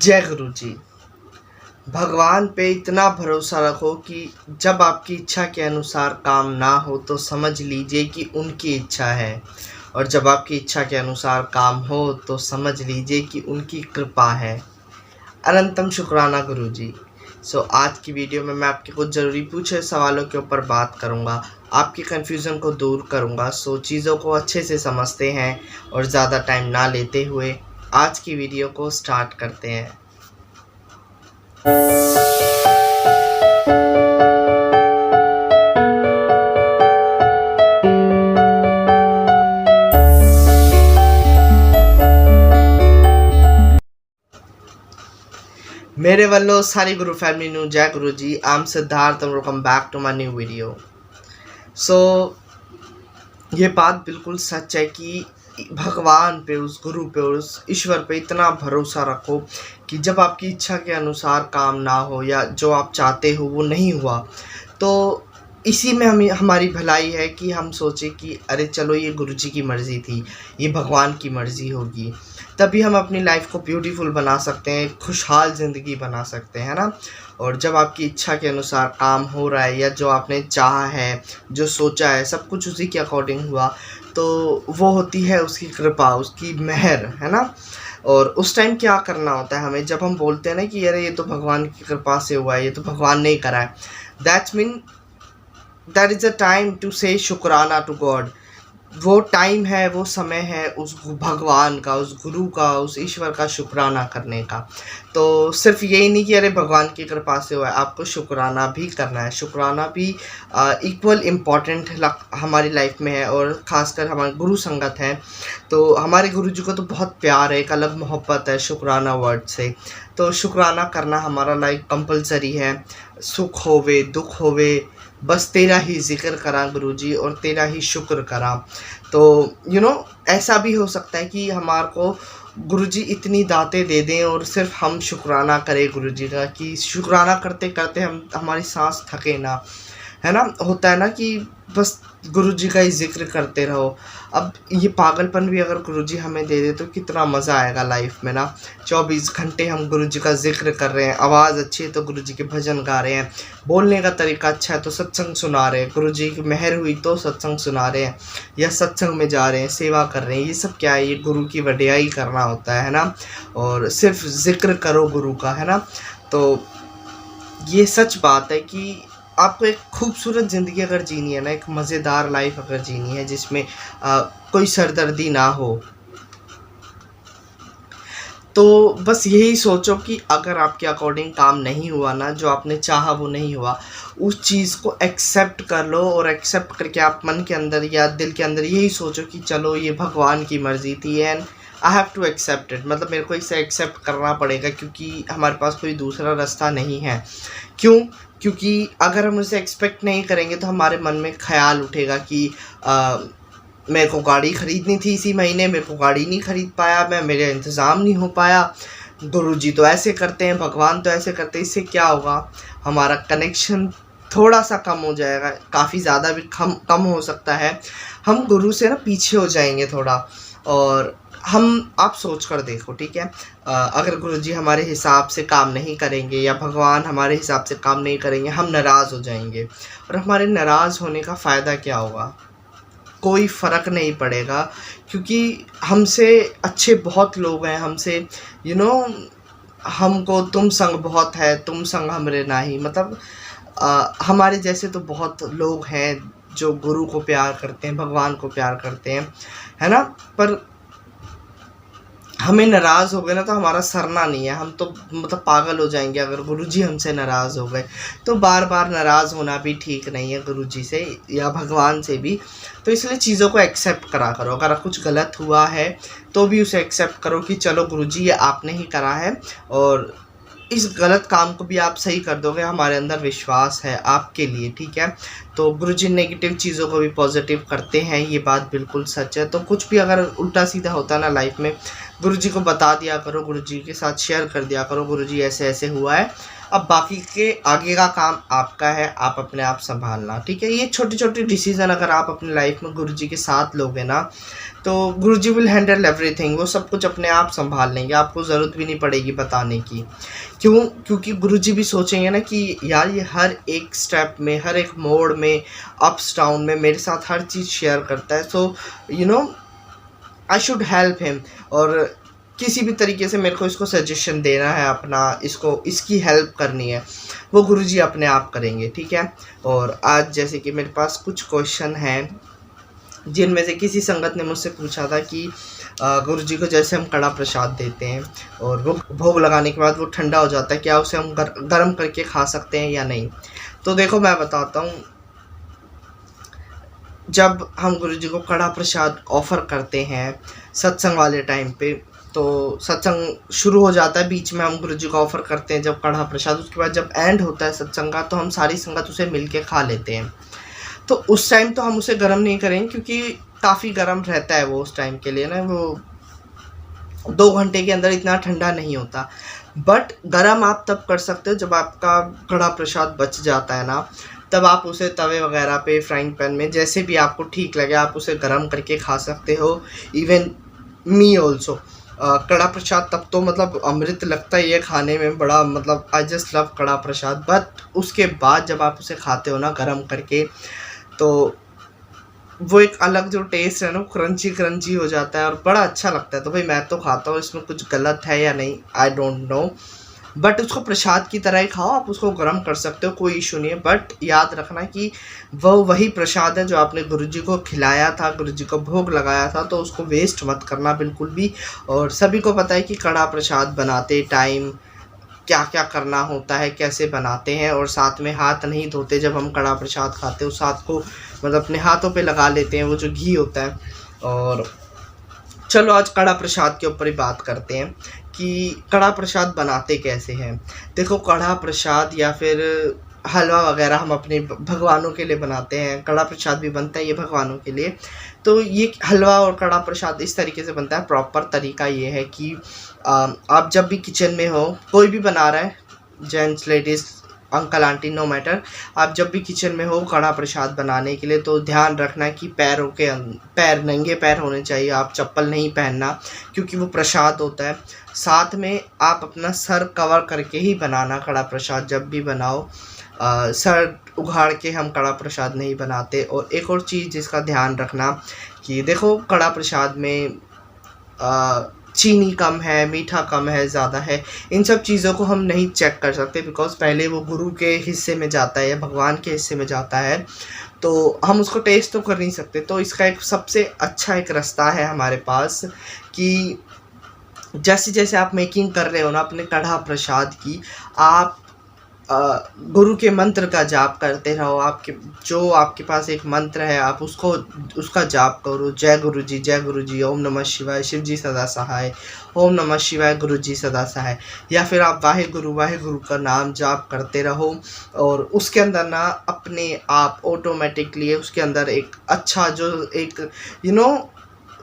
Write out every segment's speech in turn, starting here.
जय गुरु जी। भगवान पे इतना भरोसा रखो कि जब आपकी इच्छा के अनुसार काम ना हो तो समझ लीजिए कि उनकी इच्छा है, और जब आपकी इच्छा के अनुसार काम हो तो समझ लीजिए कि उनकी कृपा है। अनंतम शुक्राना गुरु जी। आज की वीडियो में मैं आपके कुछ ज़रूरी पूछे सवालों के ऊपर बात करूंगा, आपकी कन्फ्यूज़न को दूर करूंगा। चीज़ों को अच्छे से समझते हैं और ज़्यादा टाइम ना लेते हुए आज की वीडियो को स्टार्ट करते हैं। मेरे वालों सारी गुरु फैमिली नु जय Guru ji. I am Siddharth and welcome back to my new video. ये बात बिल्कुल सच है कि भगवान पे, उस गुरु पे, उस ईश्वर पे इतना भरोसा रखो कि जब आपकी इच्छा के अनुसार काम ना हो या जो आप चाहते हो वो नहीं हुआ तो इसी में हमारी भलाई है कि हम सोचें कि अरे चलो ये गुरु जी की मर्ज़ी थी, ये भगवान की मर्ज़ी होगी। तभी हम अपनी लाइफ को ब्यूटीफुल बना सकते हैं, खुशहाल ज़िंदगी बना सकते हैं ना। और जब आपकी इच्छा के अनुसार काम हो रहा है या जो आपने चाहा है, जो सोचा है, सब कुछ उसी के अकॉर्डिंग हुआ तो वो होती है उसकी कृपा, उसकी मेहर, है ना। और उस टाइम क्या करना होता है हमें, जब हम बोलते हैं ना कि अरे ये तो भगवान की कृपा से हुआ है, ये तो भगवान ने ही करा है, that's mean that is a time to say शुक्राना टू गॉड। वो टाइम है, वो समय है उस भगवान का, उस गुरु का, उस ईश्वर का शुक्राना करने का। तो सिर्फ यही नहीं कि अरे भगवान की कृपा से हुआ है, आपको शुक्राना भी करना है। शुक्राना भी इक्वल इम्पॉर्टेंट हमारी लाइफ में है, और ख़ासकर हमारे गुरु संगत है तो हमारे गुरु जी को तो बहुत प्यार है, एक अलग मोहब्बत है शुक्राना वर्ड से। तो शुक्राना करना हमारा लाइफ कंपलसरी है। सुख होवे दुख होवे, बस तेरा ही जिक्र करा गुरु जी और तेरा ही शुक्र करा। तो ऐसा भी हो सकता है कि हमारे को गुरु जी इतनी दातें दे दें और सिर्फ हम शुक्राना करें गुरु जी का, कि शुक्राना करते करते हमारी सांस थके ना, है ना। होता है ना कि बस गुरु जी का ही जिक्र करते रहो। अब ये पागलपन भी अगर गुरु जी हमें दे दे तो कितना मज़ा आएगा लाइफ में ना। 24 घंटे हम गुरु जी का जिक्र कर रहे हैं, आवाज़ अच्छी है तो गुरु जी के भजन गा रहे हैं, बोलने का तरीका अच्छा है तो सत्संग सुना रहे हैं, गुरु जी की मेहर हुई तो सत्संग सुना रहे हैं या सत्संग में जा रहे हैं, सेवा कर रहे हैं। ये सब क्या है, ये गुरु की वडियाई करना होता है ना। और सिर्फ जिक्र करो गुरु का, है ना। तो ये सच बात है कि आपको एक खूबसूरत ज़िंदगी अगर जीनी है ना, एक मज़ेदार लाइफ अगर जीनी है जिसमें कोई सरदर्दी ना हो, तो बस यही सोचो कि अगर आपके अकॉर्डिंग काम नहीं हुआ ना, जो आपने चाहा वो नहीं हुआ, उस चीज़ को एक्सेप्ट कर लो। और एक्सेप्ट करके आप मन के अंदर या दिल के अंदर यही सोचो कि चलो ये भगवान की मर्ज़ी थी and I have to accept it. मतलब मेरे को इसे एक्सेप्ट करना पड़ेगा क्योंकि हमारे पास कोई दूसरा रास्ता नहीं है। क्यों? क्योंकि अगर हम उसे एक्सपेक्ट नहीं करेंगे तो हमारे मन में ख़्याल उठेगा कि मेरे को गाड़ी ख़रीदनी थी इसी महीने, मेरे को गाड़ी नहीं ख़रीद पाया मैं, मेरे इंतज़ाम नहीं हो पाया, गुरुजी तो ऐसे करते हैं, भगवान तो ऐसे करते हैं। इससे क्या होगा, हमारा कनेक्शन थोड़ा सा कम हो जाएगा, काफ़ी ज़्यादा भी कम हो सकता है। हम गुरु से ना पीछे हो जाएंगे थोड़ा। और आप सोच कर देखो, ठीक है, अगर गुरुजी हमारे हिसाब से काम नहीं करेंगे या भगवान हमारे हिसाब से काम नहीं करेंगे, हम नाराज़ हो जाएंगे। और हमारे नाराज़ होने का फ़ायदा क्या होगा? कोई फ़र्क नहीं पड़ेगा, क्योंकि हमसे अच्छे बहुत लोग हैं, हमसे यू नो हमको तुम संग बहुत है, तुम संग हमरे नाही। मतलब हमारे जैसे तो बहुत लोग हैं जो गुरु को प्यार करते हैं, भगवान को प्यार करते हैं, है ना। पर हमें नाराज़ हो गए ना तो हमारा सरना नहीं है, हम तो मतलब पागल हो जाएंगे अगर गुरुजी हमसे नाराज़ हो गए। तो बार बार नाराज़ होना भी ठीक नहीं है गुरुजी से या भगवान से भी। तो इसलिए चीज़ों को एक्सेप्ट करा करो। अगर कुछ गलत हुआ है तो भी उसे एक्सेप्ट करो कि चलो गुरुजी ये आपने ही करा है, और इस गलत काम को भी आप सही कर दोगे, हमारे अंदर विश्वास है आपके लिए, ठीक है। तो गुरुजी नेगेटिव चीज़ों को भी पॉजिटिव करते हैं, ये बात बिल्कुल सच है। तो कुछ भी अगर उल्टा सीधा होता है ना लाइफ में गुरुजी को बता दिया करो, गुरुजी के साथ शेयर कर दिया करो, गुरुजी ऐसे ऐसे हुआ है। अब बाकी के आगे का काम आपका है, आप अपने आप संभालना, ठीक है। ये छोटे छोटे डिसीजन अगर आप अपनी लाइफ में गुरुजी के साथ लोगे ना, तो गुरुजी विल हैंडल एवरीथिंग। वो सब कुछ अपने आप संभाल लेंगे, आपको ज़रूरत भी नहीं पड़ेगी बताने की। क्यों? क्योंकि गुरुजी भी सोचेंगे ना कि यार ये हर एक स्टेप में, हर एक मोड़ में, अप्स डाउन में मेरे साथ हर चीज़ शेयर करता है, so you know I should help him. और किसी भी तरीके से मेरे को इसको सजेशन देना है अपना, इसको इसकी हेल्प करनी है, वो गुरुजी अपने आप करेंगे, ठीक है। और आज जैसे कि मेरे पास कुछ क्वेश्चन हैं, जिनमें से किसी संगत ने मुझसे पूछा था कि गुरुजी को जैसे हम कड़ा प्रसाद देते हैं और वो भोग लगाने के बाद वो ठंडा हो जाता है, क्या उसे हम गर्म करके खा सकते हैं या नहीं। तो देखो मैं बताता हूँ, जब हम गुरुजी को कड़ा प्रसाद ऑफ़र करते हैं सत्संग वाले टाइम पे, तो सत्संग शुरू हो जाता है, बीच में हम गुरुजी को ऑफ़र करते हैं जब कड़ा प्रसाद, उसके बाद जब एंड होता है सत्संग का, तो हम सारी संगत उसे मिल के खा लेते हैं। तो उस टाइम तो हम उसे गर्म नहीं करेंगे, क्योंकि काफ़ी गर्म रहता है वो उस टाइम के लिए ना, वो 2 घंटे के अंदर इतना ठंडा नहीं होता। बट गर्म आप तब कर सकते हो जब आपका कड़ा प्रसाद बच जाता है ना, तब आप उसे तवे वगैरह पे, फ्राइंग पैन में, जैसे भी आपको ठीक लगे आप उसे गर्म करके खा सकते हो। इवन मी ऑल्सो, कड़ा प्रसाद तब तो मतलब अमृत लगता ही है खाने में, बड़ा मतलब आई जस्ट लव कड़ा प्रसाद। बट उसके बाद जब आप उसे खाते हो ना गर्म करके, तो वो एक अलग जो टेस्ट है ना, क्रंची क्रंची हो जाता है और बड़ा अच्छा लगता है। तो भाई मैं तो खाता हूँ, इसमें कुछ गलत है या नहीं आई डोंट नो, बट उसको प्रसाद की तरह ही खाओ, आप उसको गर्म कर सकते हो, कोई इशू नहीं है। बट याद रखना कि वो वही प्रसाद है जो आपने गुरुजी को खिलाया था, गुरुजी को भोग लगाया था, तो उसको वेस्ट मत करना बिल्कुल भी। और सभी को पता है कि कड़ा प्रसाद बनाते टाइम क्या क्या करना होता है, कैसे बनाते हैं, और साथ में हाथ नहीं धोते जब हम कड़ा प्रसाद खाते हैं, उस हाथ को मतलब अपने हाथों पे लगा लेते हैं वो जो घी होता है। और चलो आज कड़ा प्रसाद के ऊपर ही बात करते हैं कि कड़ा प्रसाद बनाते कैसे हैं। देखो कड़ा प्रसाद या फिर हलवा वगैरह हम अपने भगवानों के लिए बनाते हैं, कड़ा प्रसाद भी बनता है ये भगवानों के लिए। तो ये हलवा और कड़ा प्रसाद इस तरीके से बनता है। प्रॉपर तरीका ये है कि आप जब भी किचन में हो, कोई भी बना रहा है, gents ladies uncle aunty no matter, आप जब भी किचन में हो कड़ा प्रसाद बनाने के लिए, तो ध्यान रखना कि पैर नंगे पैर होने चाहिए, आप चप्पल नहीं पहनना, क्योंकि वो प्रसाद होता है। साथ में आप अपना सर कवर करके ही बनाना कड़ा प्रसाद जब भी बनाओ, सर उघाड़ के हम कड़ा प्रसाद नहीं बनाते। और एक और चीज़ जिसका ध्यान रखना कि देखो कड़ा प्रसाद में चीनी कम है, मीठा कम है, ज़्यादा है, इन सब चीज़ों को हम नहीं चेक कर सकते, बिकॉज़ पहले वो गुरु के हिस्से में जाता है या भगवान के हिस्से में जाता है, तो हम उसको टेस्ट तो कर नहीं सकते। तो इसका एक सबसे अच्छा एक रास्ता है हमारे पास कि जैसे जैसे आप मेकिंग कर रहे हो ना अपने कड़ा प्रसाद की, आप गुरु के मंत्र का जाप करते रहो। आपके पास एक मंत्र है, आप उसका जाप करो, जय गुरु जी, ओम नमः शिवाय, शिव जी सदा सहाय, ओम नमः शिवाय, गुरु जी सदा सहाय। या फिर आप वाहे गुरु का नाम जाप करते रहो, और उसके अंदर ना अपने आप ऑटोमेटिकली उसके अंदर एक अच्छा जो एक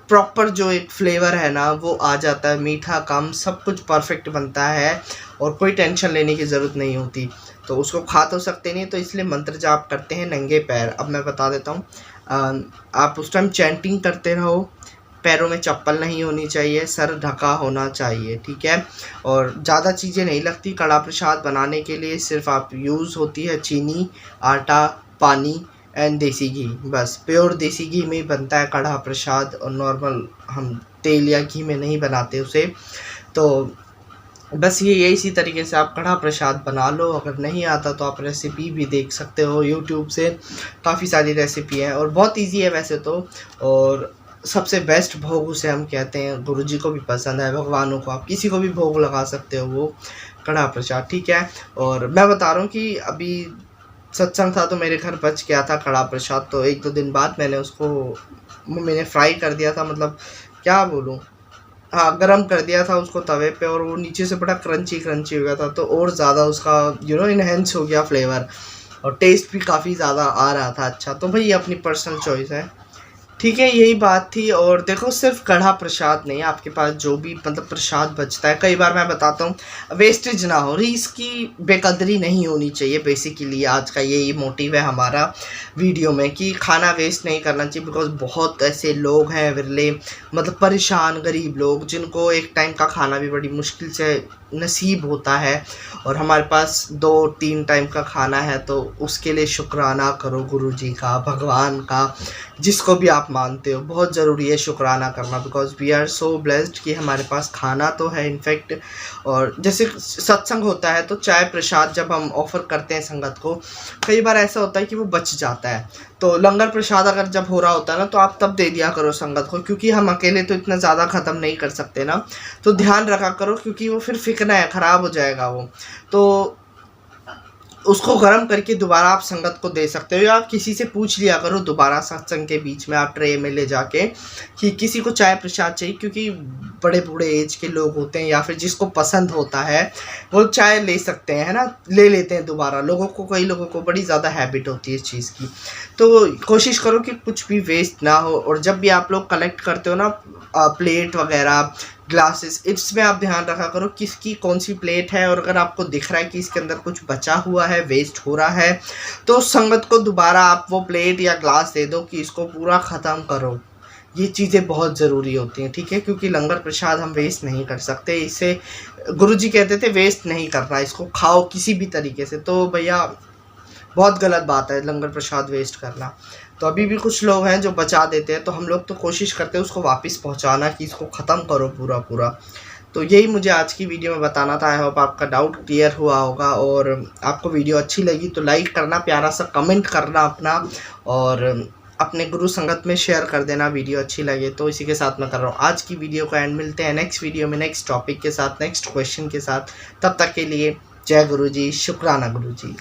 प्रॉपर जो एक फ्लेवर है ना वो आ जाता है, मीठा कम, सब कुछ परफेक्ट बनता है और कोई टेंशन लेने की ज़रूरत नहीं होती। तो उसको खा तो सकते नहीं, तो इसलिए मंत्र जाप करते हैं नंगे पैर। अब मैं बता देता हूँ, आप उस टाइम चैंटिंग करते रहो, पैरों में चप्पल नहीं होनी चाहिए, सर ढका होना चाहिए, ठीक है। और ज़्यादा चीज़ें नहीं लगती कड़ा प्रसाद बनाने के लिए, सिर्फ आप यूज़ होती है चीनी, आटा, पानी एंड देसी घी, बस प्योर देसी घी में ही बनता है कड़ा प्रसाद, और नॉर्मल हम तेल या घी में नहीं बनाते उसे। तो बस ये इसी तरीके से आप कड़ा प्रसाद बना लो। अगर नहीं आता तो आप रेसिपी भी देख सकते हो यूट्यूब से, काफ़ी सारी रेसिपी है और बहुत इजी है वैसे तो। और सबसे बेस्ट भोग उसे हम कहते हैं, गुरुजी को भी पसंद है, भगवानों को, आप किसी को भी भोग लगा सकते हो वो कड़ा प्रसाद, ठीक है। और मैं बता रहा हूँ कि अभी सत्संग था तो मेरे घर बच गया था कड़ा प्रसाद, तो 1-2 दिन बाद मैंने फ्राई कर दिया था, मतलब क्या बोलूँ, हाँ गरम कर दिया था उसको तवे पे, और वो नीचे से बड़ा क्रंची क्रंची हो गया था, तो और ज़्यादा उसका इन्हेंस हो गया फ्लेवर, और टेस्ट भी काफ़ी ज़्यादा आ रहा था अच्छा। तो भाई ये अपनी पर्सनल चॉइस है, ठीक है, यही बात थी। और देखो सिर्फ कढ़ा प्रसाद नहीं, आपके पास जो भी मतलब प्रसाद बचता है, कई बार मैं बताता हूँ वेस्टेज ना हो, इसकी बेकदरी नहीं होनी चाहिए। बेसिकली आज का यही मोटिव है हमारा वीडियो में कि खाना वेस्ट नहीं करना चाहिए। बिकॉज बहुत ऐसे लोग हैं विरले, मतलब परेशान गरीब लोग, जिनको एक टाइम का खाना भी बड़ी मुश्किल से नसीब होता है, और हमारे पास 2-3 टाइम का खाना है। तो उसके लिए शुक्राना करो गुरु जी का, भगवान का, जिसको भी आप मानते हो। बहुत ज़रूरी है शुक्राना करना, because we are so blessed कि हमारे पास खाना तो है इनफैक्ट। और जैसे सत्संग होता है तो चाय प्रसाद जब हम ऑफ़र करते हैं संगत को, कई बार ऐसा होता है कि वो बच जाता है। तो लंगर प्रसाद अगर जब हो रहा होता है ना, तो आप तब दे दिया करो संगत को, क्योंकि हम अकेले तो इतना ज़्यादा ख़त्म नहीं कर सकते ना। तो ध्यान रखा करो, क्योंकि वो फिर फिकना है, ख़राब हो जाएगा वो। तो उसको गर्म करके दोबारा आप संगत को दे सकते हो, या किसी से पूछ लिया करो दोबारा सत्संग के बीच में आप ट्रे में ले जाके कि किसी को चाय प्रसाद चाहिए, क्योंकि बड़े बूढ़े एज के लोग होते हैं या फिर जिसको पसंद होता है वो चाय ले सकते हैं, है ना, ले लेते हैं दोबारा। लोगों को, कई लोगों को बड़ी ज़्यादा हैबिट होती है इस चीज़ की। तो कोशिश करो कि कुछ भी वेस्ट ना हो। और जब भी आप लोग कलेक्ट करते हो ना प्लेट वगैरह, ग्लासेस, इसमें आप ध्यान रखा करो किसकी कौन सी प्लेट है। और अगर आपको दिख रहा है कि इसके अंदर कुछ बचा हुआ है, वेस्ट हो रहा है, तो संगत को दोबारा आप वो प्लेट या ग्लास दे दो कि इसको पूरा ख़त्म करो। ये चीज़ें बहुत ज़रूरी होती हैं, ठीक है, क्योंकि लंगर प्रसाद हम वेस्ट नहीं कर सकते। इसे गुरुजी कहते थे वेस्ट नहीं करना, इसको खाओ किसी भी तरीके से। तो भैया बहुत गलत बात है लंगर प्रसाद वेस्ट करना। तो अभी भी कुछ लोग हैं जो बचा देते हैं, तो हम लोग तो कोशिश करते हैं उसको वापस पहुंचाना कि इसको ख़त्म करो पूरा पूरा। तो यही मुझे आज की वीडियो में बताना था। आई होप आपका डाउट क्लियर हुआ होगा। और आपको वीडियो अच्छी लगी तो लाइक करना, प्यारा सा कमेंट करना अपना, और अपने गुरु संगत में शेयर कर देना वीडियो अच्छी लगे तो। इसी के साथ मैं कर रहा हूँ आज की वीडियो को एंड। मिलते हैं नेक्स्ट वीडियो में नेक्स्ट टॉपिक के साथ, नेक्स्ट क्वेश्चन के साथ। तब तक के लिए जय गुरु जी, शुक्राना गुरु जी।